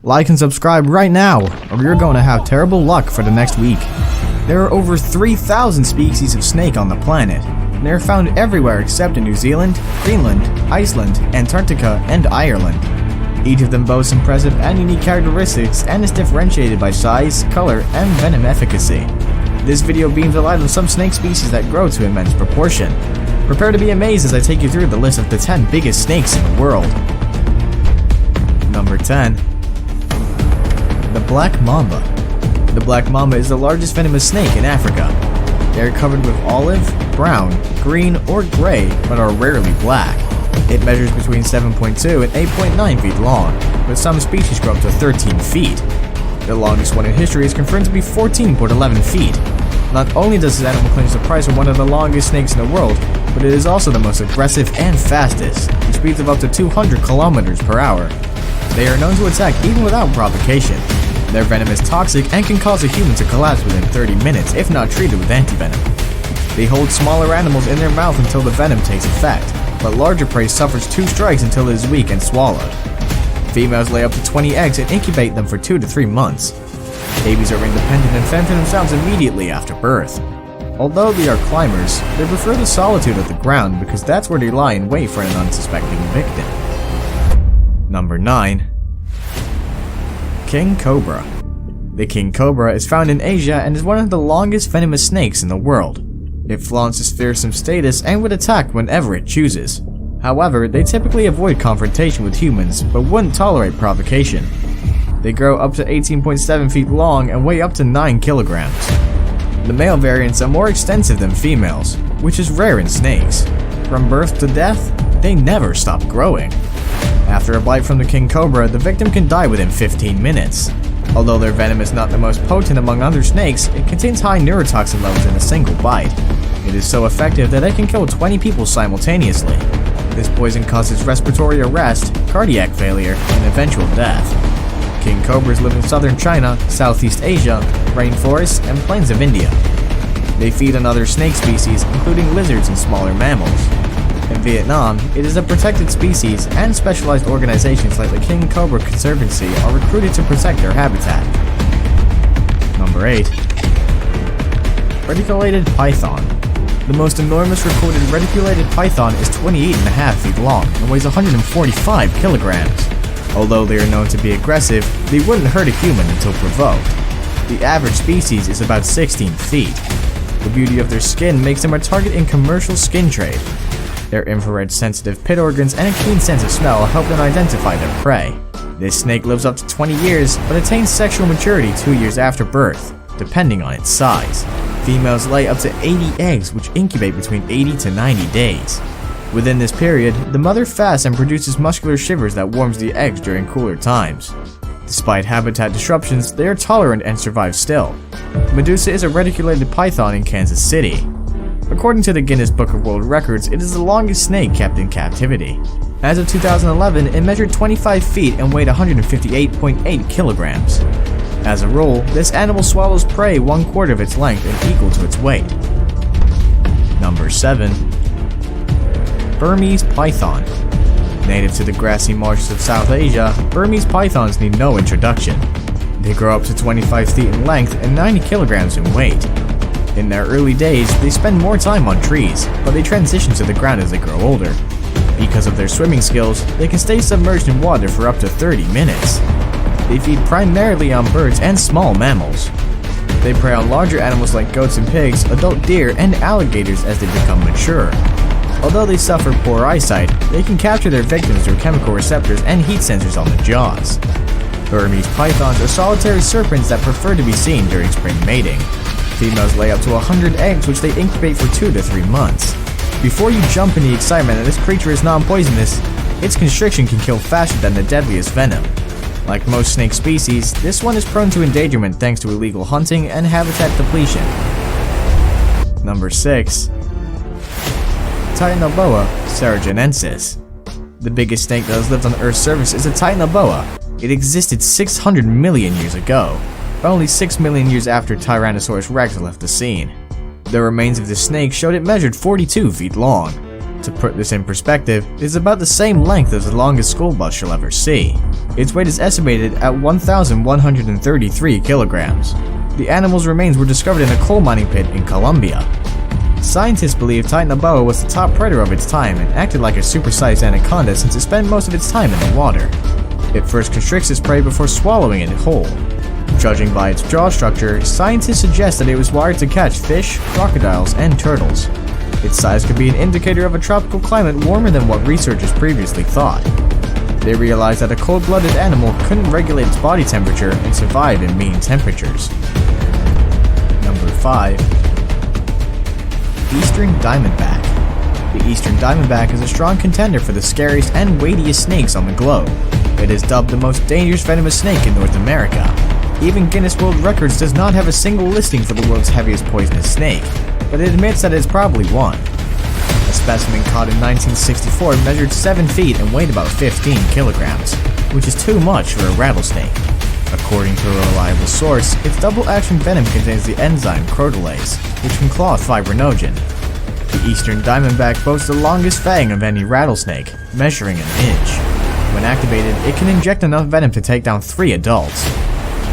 Like and subscribe right now, or you're going to have terrible luck for the next week. There are over 3,000 species of snake on the planet, and they are found everywhere except in New Zealand, Greenland, Iceland, Antarctica, and Ireland. Each of them boasts impressive and unique characteristics and is differentiated by size, color, and venom efficacy. This video beams the light on some snake species that grow to immense proportion. Prepare to be amazed as I take you through the list of the 10 biggest snakes in the world. Number 10. The Black Mamba. The Black Mamba is the largest venomous snake in Africa. They are covered with olive, brown, green, or gray, but are rarely black. It measures between 7.2 and 8.9 feet long, but some species grow up to 13 feet. The longest one in history is confirmed to be 14.11 feet. Not only does this animal clinch the prize for one of the longest snakes in the world, but it is also the most aggressive and fastest, with speeds of up to 200 kilometers per hour. They are known to attack even without provocation. Their venom is toxic and can cause a human to collapse within 30 minutes if not treated with antivenom. They hold smaller animals in their mouth until the venom takes effect, but larger prey suffers 2 strikes until it is weak and swallowed. Females lay up to 20 eggs and incubate them for 2 to 3 months. Babies are independent and fend for themselves immediately after birth. Although they are climbers, they prefer the solitude of the ground because that's where they lie in wait for an unsuspecting victim. Number 9. King Cobra. The king cobra is found in Asia and is one of the longest venomous snakes in the world. It flaunts its fearsome status and would attack whenever it chooses. However, they typically avoid confrontation with humans but wouldn't tolerate provocation. They grow up to 18.7 feet long and weigh up to 9 kilograms. The male variants are more extensive than females, which is rare in snakes. From birth to death, they never stop growing. After a bite from the king cobra, the victim can die within 15 minutes. Although their venom is not the most potent among other snakes, it contains high neurotoxin levels in a single bite. It is so effective that it can kill 20 people simultaneously. This poison causes respiratory arrest, cardiac failure, and eventual death. King cobras live in southern China, Southeast Asia, rainforests, and plains of India. They feed on other snake species, including lizards and smaller mammals. In Vietnam, it is a protected species, and specialized organizations like the King Cobra Conservancy are recruited to protect their habitat. Number 8. Reticulated Python. The most enormous recorded reticulated python is 28.5 feet long and weighs 145 kilograms. Although they are known to be aggressive, they wouldn't hurt a human until provoked. The average species is about 16 feet. The beauty of their skin makes them a target in commercial skin trade. Their infrared-sensitive pit organs and a keen sense of smell help them identify their prey. This snake lives up to 20 years, but attains sexual maturity 2 years after birth, depending on its size. Females lay up to 80 eggs, which incubate between 80 to 90 days. Within this period, the mother fasts and produces muscular shivers that warms the eggs during cooler times. Despite habitat disruptions, they are tolerant and survive still. Medusa is a reticulated python in Kansas City. According to the Guinness Book of World Records, it is the longest snake kept in captivity. As of 2011, it measured 25 feet and weighed 158.8 kilograms. As a rule, this animal swallows prey 1/4 of its length and equal to its weight. Number 7. Burmese Python. Native to the grassy marshes of South Asia, Burmese pythons need no introduction. They grow up to 25 feet in length and 90 kilograms in weight. In their early days, they spend more time on trees, but they transition to the ground as they grow older. Because of their swimming skills, they can stay submerged in water for up to 30 minutes. They feed primarily on birds and small mammals. They prey on larger animals like goats and pigs, adult deer, and alligators as they become mature. Although they suffer poor eyesight, they can capture their victims through chemical receptors and heat sensors on the jaws. Burmese pythons are solitary serpents that prefer to be seen during spring mating. Females lay up to 100 eggs, which they incubate for 2 to 3 months. Before you jump in the excitement that this creature is non-poisonous, its constriction can kill faster than the deadliest venom. Like most snake species, this one is prone to endangerment thanks to illegal hunting and habitat depletion. Number 6. Titanoboa ceruginoensis. The biggest snake that has lived on Earth's surface is a Titanoboa. It existed 600 million years ago, only 6 million years after Tyrannosaurus rex left the scene. The remains of the snake showed it measured 42 feet long. To put this in perspective, it is about the same length as the longest school bus you'll ever see. Its weight is estimated at 1,133 kilograms. The animal's remains were discovered in a coal mining pit in Colombia. Scientists believe Titanoboa was the top predator of its time and acted like a supersized anaconda since it spent most of its time in the water. It first constricts its prey before swallowing it whole. Judging by its jaw structure, scientists suggest that it was wired to catch fish, crocodiles, and turtles. Its size could be an indicator of a tropical climate warmer than what researchers previously thought. They realized that a cold-blooded animal couldn't regulate its body temperature and survive in mean temperatures. Number 5. Eastern Diamondback. The Eastern Diamondback is a strong contender for the scariest and weightiest snakes on the globe. It is dubbed the most dangerous venomous snake in North America. Even Guinness World Records does not have a single listing for the world's heaviest poisonous snake, but it admits that it is probably one. A specimen caught in 1964 measured 7 feet and weighed about 15 kilograms, which is too much for a rattlesnake. According to a reliable source, its double-action venom contains the enzyme crotalase, which can clot fibrinogen. The Eastern Diamondback boasts the longest fang of any rattlesnake, measuring an inch. When activated, it can inject enough venom to take down 3 adults.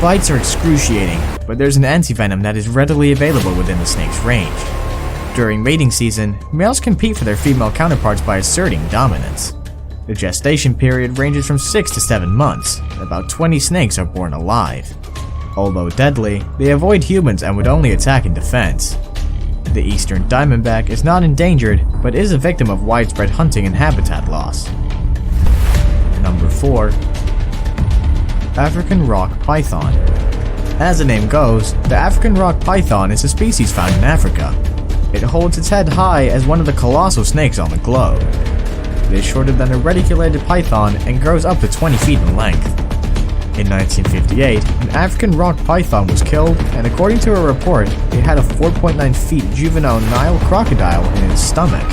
Bites are excruciating, but there's an antivenom that is readily available within the snake's range. During mating season, males compete for their female counterparts by asserting dominance. The gestation period ranges from 6 to 7 months, and about 20 snakes are born alive. Although deadly, they avoid humans and would only attack in defense. The Eastern Diamondback is not endangered, but is a victim of widespread hunting and habitat loss. Number 4. African Rock Python. As the name goes, the African Rock Python is a species found in Africa. It holds its head high as one of the colossal snakes on the globe. It is shorter than a reticulated python and grows up to 20 feet in length. In 1958, an African rock python was killed, and according to a report, it had a 4.9 feet juvenile Nile crocodile in its stomach.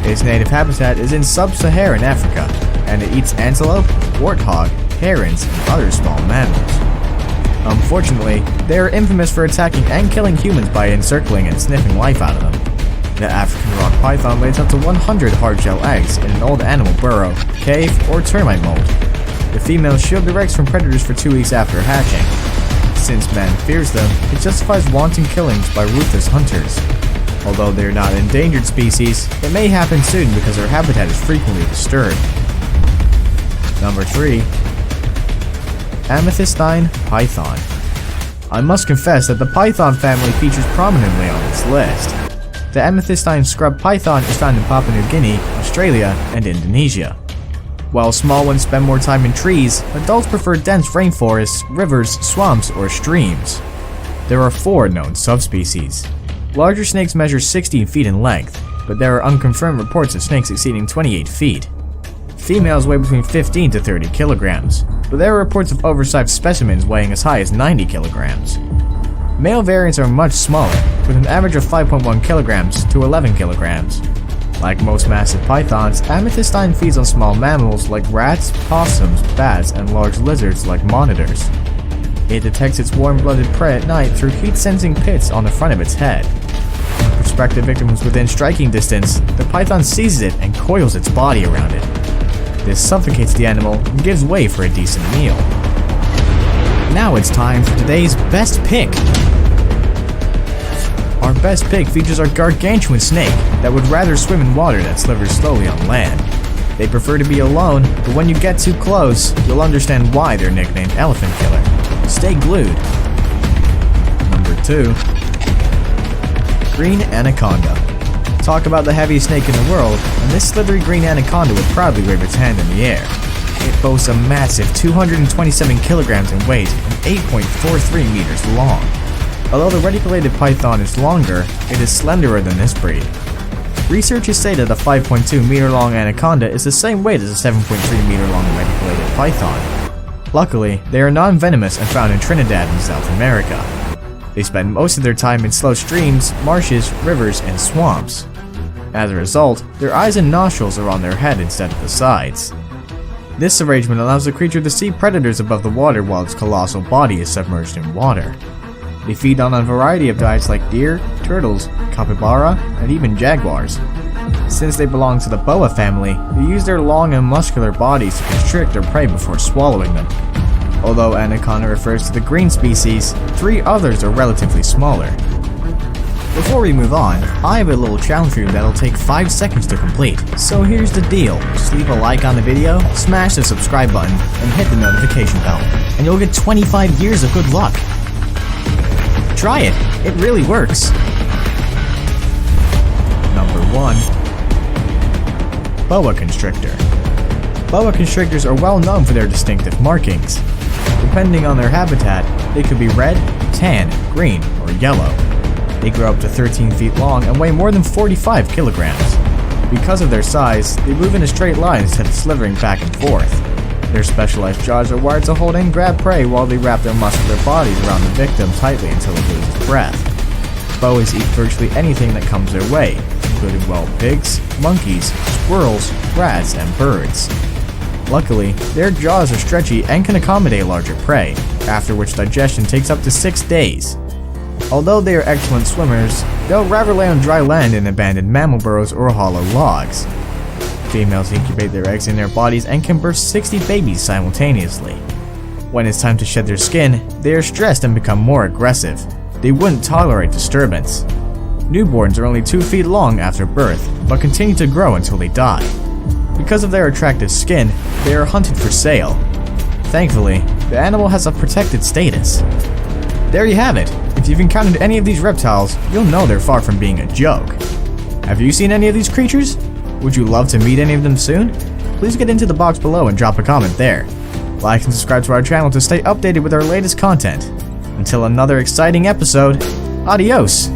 Its native habitat is in sub-Saharan Africa, and it eats antelope, warthog, herons, and other small mammals. Unfortunately, they are infamous for attacking and killing humans by encircling and sniffing life out of them. The African rock python lays up to 100 hard-shell eggs in an old animal burrow, cave, or termite mold. The females shield their eggs from predators for 2 weeks after hatching. Since man fears them, it justifies wanton killings by ruthless hunters. Although they are not an endangered species, it may happen soon because their habitat is frequently disturbed. Number 3. Amethystine Python. I must confess that the python family features prominently on this list. The amethystine scrub python is found in Papua New Guinea, Australia, and Indonesia. While small ones spend more time in trees, adults prefer dense rainforests, rivers, swamps, or streams. There are 4 known subspecies. Larger snakes measure 16 feet in length, but there are unconfirmed reports of snakes exceeding 28 feet. Females weigh between 15 to 30 kilograms, but there are reports of oversized specimens weighing as high as 90 kilograms. Male variants are much smaller, with an average of 5.1 kilograms to 11 kilograms. Like most massive pythons, amethystine feeds on small mammals like rats, possums, bats, and large lizards like monitors. It detects its warm-blooded prey at night through heat-sensing pits on the front of its head. When prospective victim is within striking distance, the python seizes it and coils its body around it. This suffocates the animal and gives way for a decent meal. Now it's time for today's best pick. Our best pick features our gargantuan snake that would rather swim in water than slither slowly on land. They prefer to be alone, but when you get too close, you'll understand why they're nicknamed Elephant Killer. Stay glued. Number 2. Green Anaconda. Talk about the heaviest snake in the world, and this slithery green anaconda would proudly wave its hand in the air. It boasts a massive 227 kilograms in weight and 8.43 meters long. Although the reticulated python is longer, it is slenderer than this breed. Researchers say that a 5.2 meter long anaconda is the same weight as a 7.3 meter long reticulated python. Luckily, they are non-venomous and found in Trinidad and South America. They spend most of their time in slow streams, marshes, rivers, and swamps. As a result, their eyes and nostrils are on their head instead of the sides. This arrangement allows the creature to see predators above the water while its colossal body is submerged in water. They feed on a variety of diets like deer, turtles, capybara, and even jaguars. Since they belong to the boa family, they use their long and muscular bodies to constrict their prey before swallowing them. Although anaconda refers to the green species, 3 others are relatively smaller. Before we move on, I have a little challenge for you that'll take 5 seconds to complete. So here's the deal, just leave a like on the video, smash the subscribe button, and hit the notification bell, and you'll get 25 years of good luck. Try it, it really works. Number 1. Boa constrictor. Boa constrictors are well known for their distinctive markings. Depending on their habitat, they could be red, tan, green, or yellow. They grow up to 13 feet long and weigh more than 45 kilograms. Because of their size, they move in a straight line instead of slithering back and forth. Their specialized jaws are wired to hold and grab prey while they wrap their muscular bodies around the victim tightly until it loses breath. Boas eat virtually anything that comes their way, including wild pigs, monkeys, squirrels, rats, and birds. Luckily, their jaws are stretchy and can accommodate larger prey, after which digestion takes up to 6 days. Although they are excellent swimmers, they'll rather lay on dry land in abandoned mammal burrows or hollow logs. Females incubate their eggs in their bodies and can birth 60 babies simultaneously. When it's time to shed their skin, they are stressed and become more aggressive. They wouldn't tolerate disturbance. Newborns are only 2 feet long after birth, but continue to grow until they die. Because of their attractive skin, they are hunted for sale. Thankfully, the animal has a protected status. There you have it. If you've encountered any of these reptiles, you'll know they're far from being a joke. Have you seen any of these creatures? Would you love to meet any of them soon? Please get into the box below and drop a comment there. Like and subscribe to our channel to stay updated with our latest content. Until another exciting episode, adios!